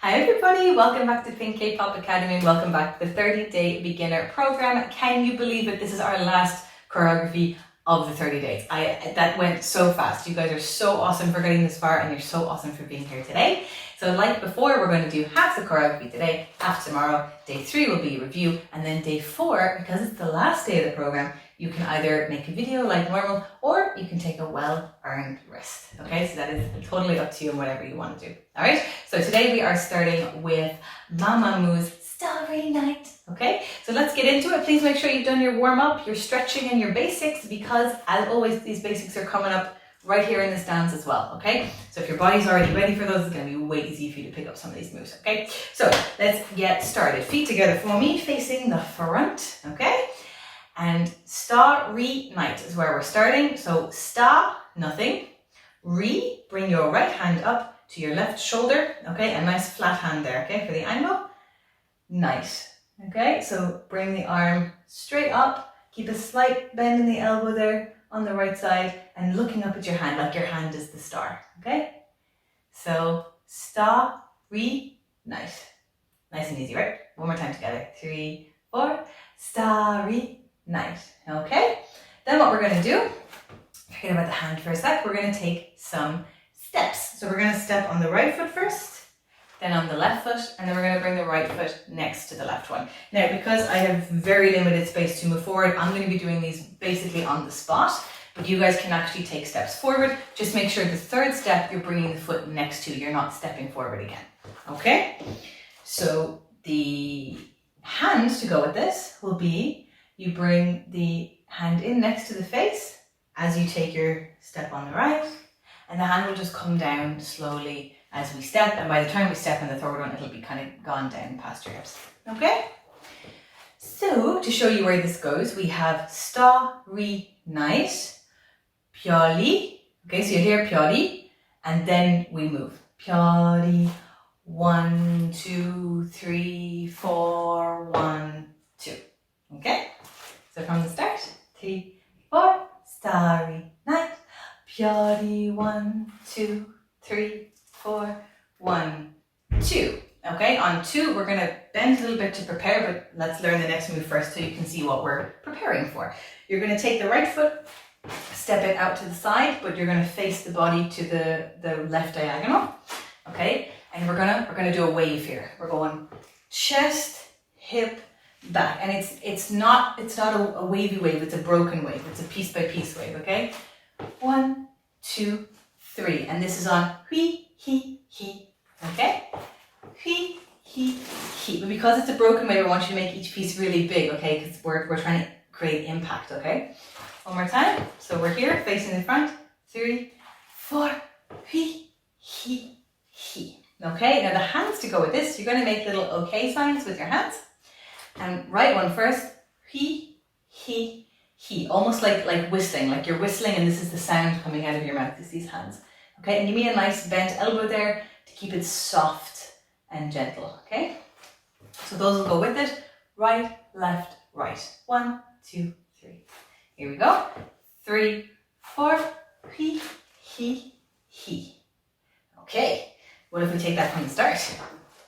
Hi everybody, welcome back to Pink K-Pop Academy and welcome back to the 30-day beginner program. Can you believe it? This is our last choreography of the 30 days. That went so fast. You guys are so awesome for getting this far and you're so awesome for being here today. So like before, we're going to do half the choreography today, half tomorrow. Day 3 will be review, and then day 4, because it's the last day of the program, you can either make a video like normal or you can take a well-earned rest. Okay, so that is totally up to you and whatever you want to do. All right, so today we are starting with Mamamoo's Starry Night. Okay, so let's get into it. Please make sure you've done your warm-up, your stretching and your basics, because as always, these basics are coming up right here in this dance as well, okay? So if your body's already ready for those, it's going to be way easy for you to pick up some of these moves, okay? So let's get started. Feet together for me, facing the front, okay? And Starry Night is where we're starting. So sta, nothing. Re, bring your right hand up to your left shoulder, okay? A nice flat hand there, okay, for the angle. Nice, okay? So bring the arm straight up. Keep a slight bend in the elbow there on the right side and looking up at your hand like your hand is the star, okay? So Starry Night. Nice and easy, right? One more time together. 3, 4. Starry Night, okay? Then what we're gonna do, forget about the hand for a sec, we're gonna take some steps. So we're gonna step on the right foot first, then on the left foot, and then we're gonna bring the right foot next to the left one. Now, because I have very limited space to move forward, I'm gonna be doing these basically on the spot, but you guys can actually take steps forward. Just make sure the third step, you're bringing the foot next to, you're not stepping forward again, okay? So the hand to go with this will be, you bring the hand in next to the face as you take your step on the right, and the hand will just come down slowly as we step, and by the time we step in the third one, it'll be kind of gone down past your hips, okay? So, to show you where this goes, we have Starry Night, Pyoli, okay, so you hear Pyoli, and then we move. Pyoli, 1, 2, 3, 4, 1, 2, okay? So from the start, 3, 4, Starry Night, Pyoli, 1, 2, 3, 4, 1, 2. Okay, on 2, we're going to bend a little bit to prepare, but let's learn the next move first so you can see what we're preparing for. You're going to take the right foot, step it out to the side, but you're going to face the body to the left diagonal. Okay, and we're gonna do a wave here. We're going chest, hip, back, and it's not a wavy wave. It's a broken wave. It's a piece by piece wave. Okay, 1, 2, 3, and this is on hui, he. Okay, hui, he. But because it's a broken wave, I want you to make each piece really big. Okay, because we're trying to create impact. Okay, one more time. So we're here facing the front. 3, 4, hui, he. Okay, now the hands to go with this, you're going to make little okay signs with your hands. And right one first, he, almost like whistling, like you're whistling and this is the sound coming out of your mouth, is these hands. Okay, and give me a nice bent elbow there to keep it soft and gentle, okay? So those will go with it, right, left, right. 1, 2, 3. Here we go. 3, 4, he. Okay. What if we take that from the start?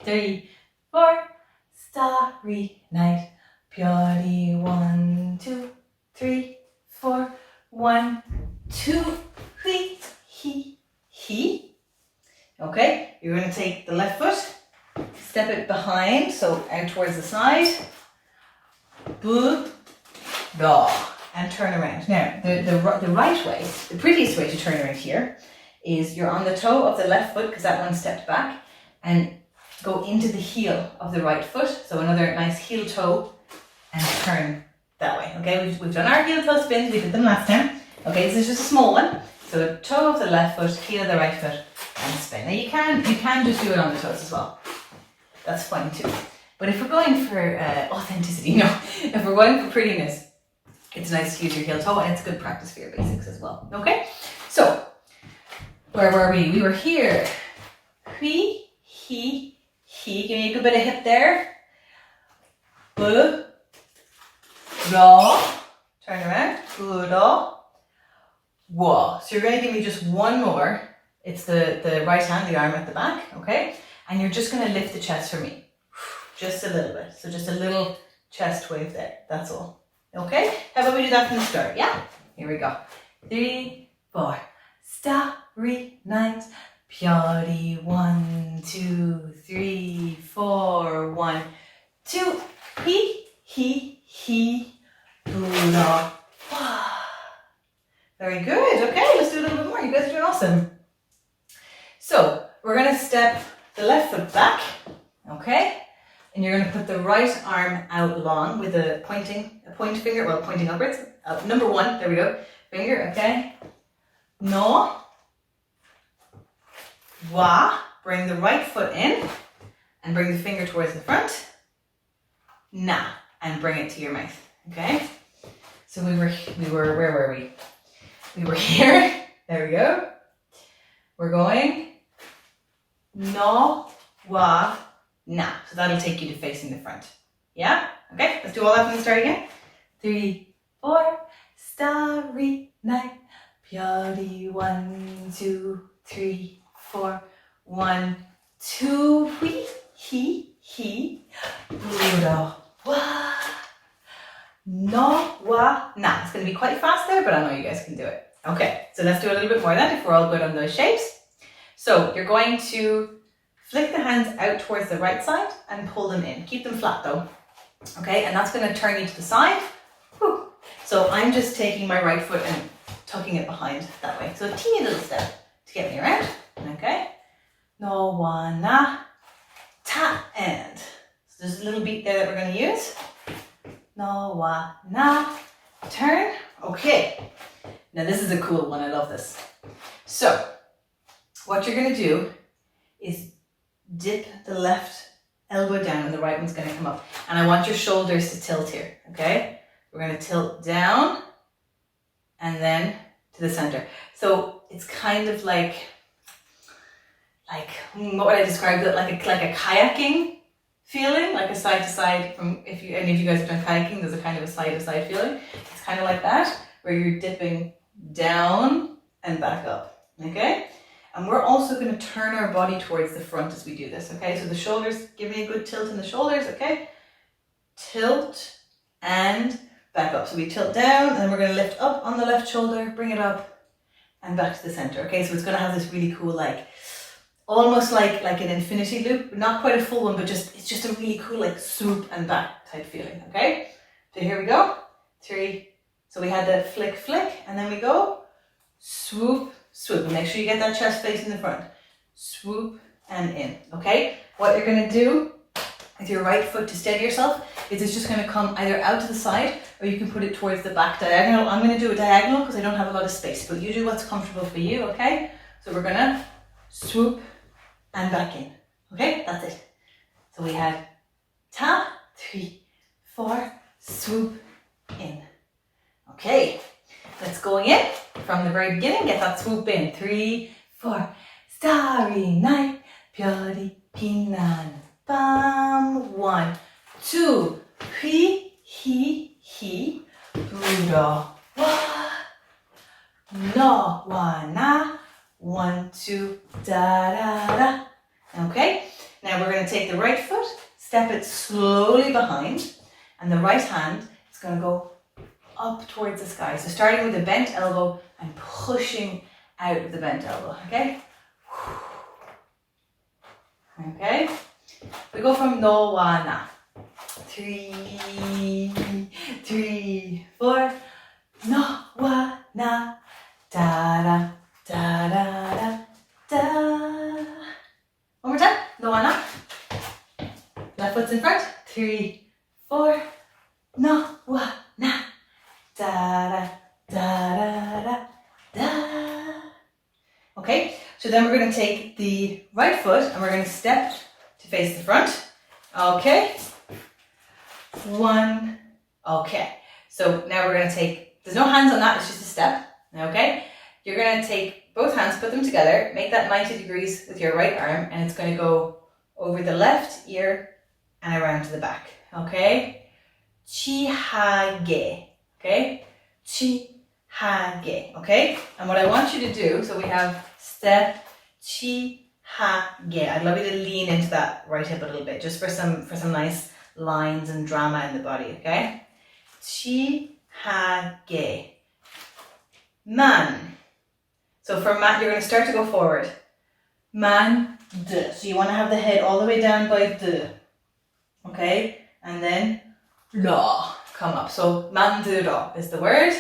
3, 4, Starry Night, Pyoli, 1, 2, 3, 4, 1, 2, he. Okay, you're going to take the left foot, step it behind, so out towards the side, and turn around. Now, the right way, the prettiest way to turn around here, is you're on the toe of the left foot because that one stepped back, and go into the heel of the right foot. So another nice heel toe and turn that way. Okay, we've done our heel toe spins, we did them last time. Okay, this is just a small one. So toe of the left foot, heel of the right foot, and spin. Now you can just do it on the toes as well. That's fine too. But if we're going for authenticity, if we're going for prettiness, it's nice to use your heel toe and it's good practice for your basics as well. Okay, so where were we? We were here. Hui, he. Give me a good bit of hip there. Bu, ra. Turn around. Bu, ra. Wa. So you're going to give me just one more. It's the right hand, the arm at the back, okay? And you're just going to lift the chest for me. Just a little bit. So just a little chest wave there. That's all. Okay? How about we do that from the start? Yeah? Here we go. 3, 4. Starry night. Piatti. 1, 2, 3, 4. 1, 2. He. Buddha. Very good. Okay, let's do a little bit more. You guys are doing awesome. So we're going to step the left foot back. Okay? And you're going to put the right arm out long with a pointing finger, well, pointing upwards. Number 1, there we go. Finger, okay? No. Wa. Bring the right foot in and bring the finger towards the front. Na. And bring it to your mouth, okay? So we were, where were we? We were here. There we go. We're going no, wa, na. So that'll take you to facing the front. Yeah? Okay, let's do all that from the start again. 3, 4, starry night. Piatti. 1, 2, 3, 4. 1, 2, he. Buddha. Wa. No, wa, na. It's going to be quite fast there, but I know you guys can do it. Okay, so let's do a little bit more then if we're all good on those shapes. So you're going to flick the hands out towards the right side and pull them in. Keep them flat though. Okay, and that's going to turn you to the side. Whew. So I'm just taking my right foot and tucking it behind that way. So a teeny little step to get me around. Okay. No, wa, na, ta, and. So there's a little beat there that we're going to use. No, wa, na, turn. Okay. Now this is a cool one. I love this. So what you're going to do is dip the left elbow down and the right one's going to come up. And I want your shoulders to tilt here, okay? We're going to tilt down and then to the center. So it's kind of like what would I describe it? Like a kayaking feeling, like a side to side. From if any of you guys have done kayaking, there's a kind of a side to side feeling. It's kind of like that, where you're dipping down and back up, okay? And we're also going to turn our body towards the front as we do this, okay? So the shoulders, give me a good tilt in the shoulders, okay? Tilt and back up. So we tilt down and then we're going to lift up on the left shoulder, bring it up and back to the center, okay? So it's going to have this really cool, like, almost like an infinity loop, not quite a full one, but it's just a really cool, like, swoop and back type feeling, okay? So here we go. 3. So we had the flick, and then we go swoop, swoop. And make sure you get that chest facing the front. Swoop and in, okay? What you're going to do with your right foot to steady yourself is it's just going to come either out to the side or you can put it towards the back diagonal. I'm going to do a diagonal because I don't have a lot of space, but you do what's comfortable for you, okay? So we're going to swoop and back in, okay? That's it. So we had ta, 3, 4, swoop, in. Okay, let's go again from the very beginning. Get that swoop in. 3, 4. Starry night, piatti pinan bam. 1, 2, he, Buddha wa, no wa na. 1, 2, da da da. Okay, now we're going to take the right foot, step it slowly behind, and the right hand is going to go up towards the sky. So starting with a bent elbow and pushing out of the bent elbow, okay? Okay? We go from no wa na. 3, 4. No wa na. Da da da da da da. One more time. No wa na. Left foot's in front. 3, 4. No wa na. Da da da da da da. Okay, so then we're going to take the right foot and we're going to step to face the front. Okay. 1. Okay. So now we're going to take, there's no hands on that, it's just a step. Okay. You're going to take both hands, put them together, make that 90 degrees with your right arm, and it's going to go over the left ear and around to the back. Okay. Chihage. Okay, chi-ha-ge, okay? And what I want you to do, so we have step, chi-ha-ge, hage. I'd love you to lean into that right hip a little bit, just for some nice lines and drama in the body, okay? Chihage. Man. So for man, you're going to start to go forward. Man, de. So you want to have the head all the way down by de. Okay? And then la. Come up. So man de ra is the word.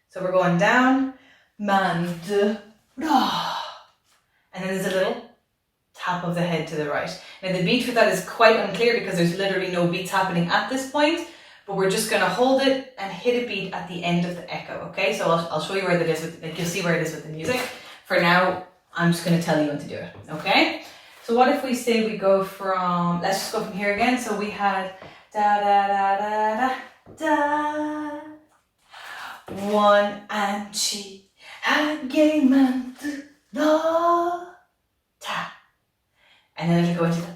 So we're going down. Man de ra. And then there's a little tap of the head to the right. Now the beat for that is quite unclear because there's literally no beats happening at this point. But we're just going to hold it and hit a beat at the end of the echo, okay? So I'll show you where that is, you'll see where it is with the music. For now, I'm just going to tell you when to do it, okay? So what if we say we go from, let's just go from here again. So we had da da da da da da. One and chi, hage man da ta. And then it'll go into the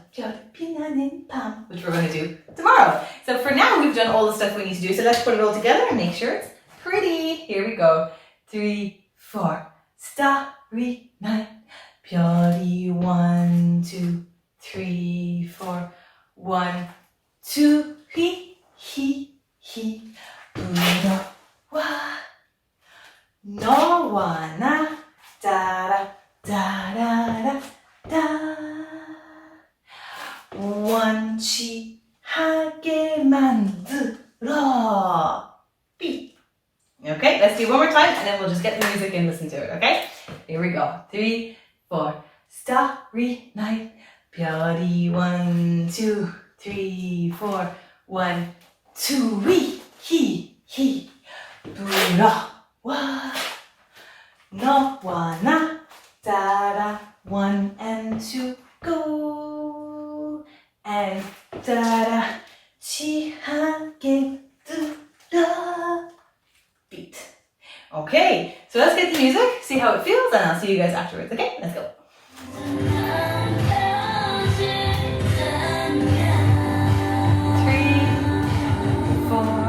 pam, which we're going to do tomorrow. So for now, we've done all the stuff we need to do. So let's put it all together and make sure it's pretty. Here we go. 3, 4. Starry night. Pyori 1, 2, 3, 4. 1, 2, he. Uno, wa. No wa na. Da da da da da. One chi hage mandura. Beat. Okay, let's do one more time and then we'll just get the music and listen to it, okay? Here we go. 3, 4. Starry night. Pyori 1, 2, 3, 4. 1, 2, he. Dura wa. No wa na. Da da. 1 and 2. Go. And da-da, chi-ha-ge, da-da, beat. Okay, so let's get the music, see how it feels, and I'll see you guys afterwards, okay? Let's go. 3, 4.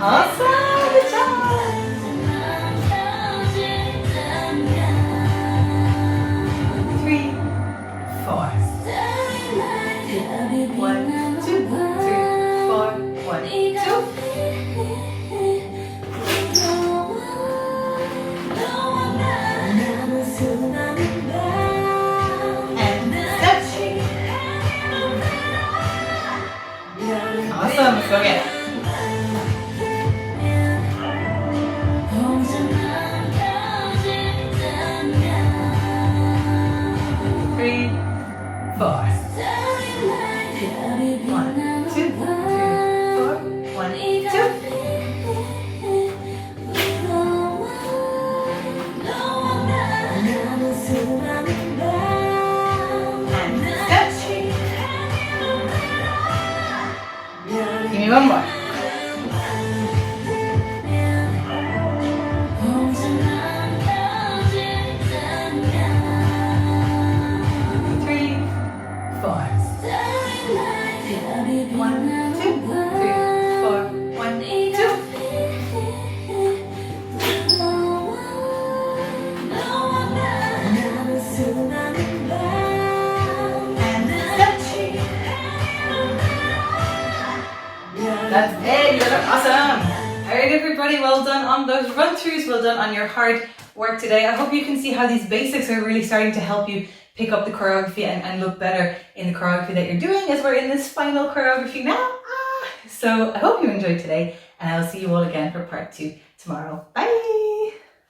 Awesome, good job. 3, 4. 1, 2, 3, 4, 1, 2. And stretch. Awesome, let's go again. 3, 4. 1, 2, 3, 4, 1, 2. And stretch. Give me one more. 3, 4. 1, 2, 3, 4, 1, 2. And stretch. That's it, you look awesome. Alright everybody, well done on those run-throughs, well done on your hard work today. I hope you can see how these basics are really starting to help you pick up the choreography and look better in the choreography that you're doing as we're in this final choreography now. So I hope you enjoyed today and I'll see you all again for part 2 tomorrow. Bye!